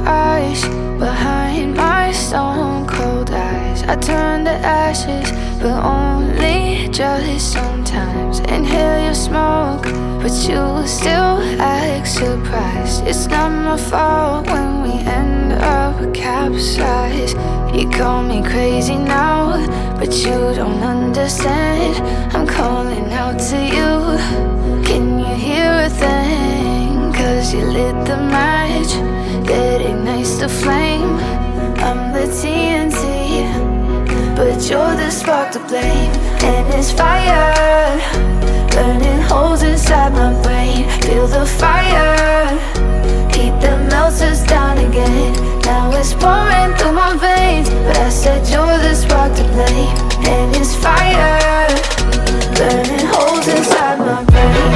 eyes behind my stone cold eyes. I turn to ashes, but only just sometimes. Inhale your smoke, but you still act surprised. It's not my fault when we end up capsized. You call me crazy now, but you don't understand. I'm calling out to you. Can you hear a thing? 'Cause you lit the match that ignites the flame. I'm the TNT, but you're the spark to blame. And it's fire, burning holes inside my brain. Feel the fire, heat that melts us down again. Now it's pouring through my veins, but I said you're the spark to blame. And it's fire, burning holes inside my brain.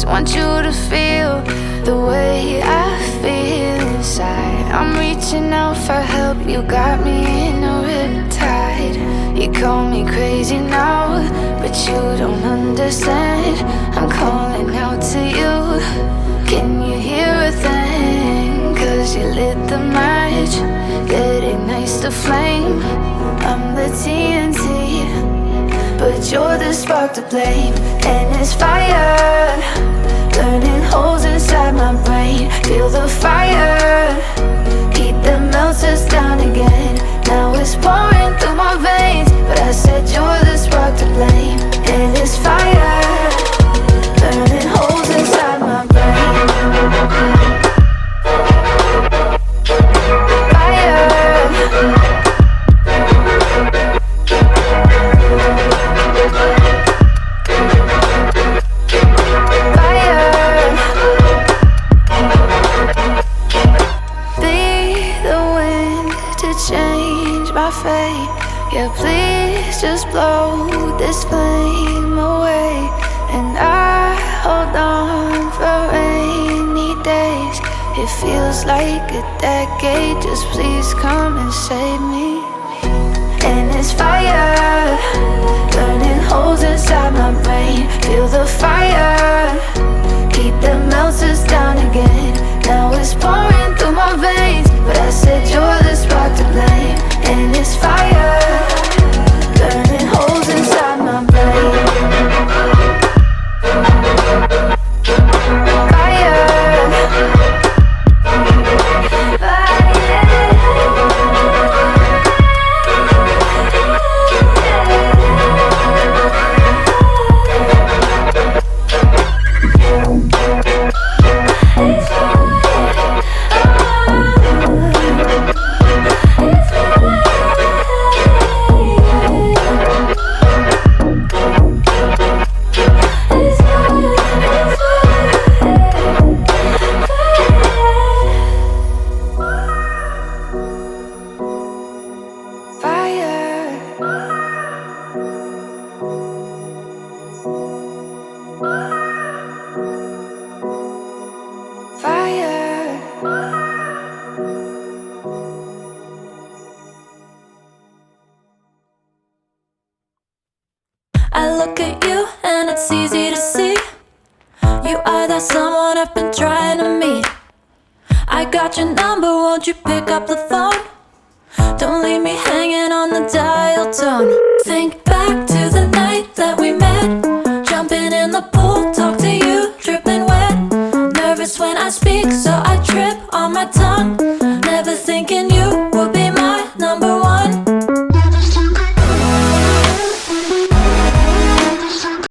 Want you to feel the way I feel inside. I'm reaching out for help, you got me in a riptide. You call me crazy now, but you don't understand. I'm calling out to you. Can you hear a thing? 'Cause you lit the match that ignites the flame. I'm the TNT, but you're the spark to blame. And it's fire, burning holes inside my brain. Feel the fire, heat that melts us down again. Now it's pouring through my veins, but I said you're the spark to blame. And it's fire, burning holes inside my brain. Yeah, please just blow this flame away. And I hold on for rainy days. It feels like a decade, just please come and save me. And it's fire, burning holes inside my brain. Feel the fire, heat that melts us down again. Now it's pouring through my veins, but I said you're the spark to blame. And it's fire, burning holes inside my brain. I look at you and it's easy to see. You are that someone I've been trying to meet. I got your number, won't you pick up the phone? Don't leave me hanging on the dial tone. Think back to the night that we met. Jumping in the pool, talk to you, dripping wet. Nervous when I speak, so I trip on my tongue.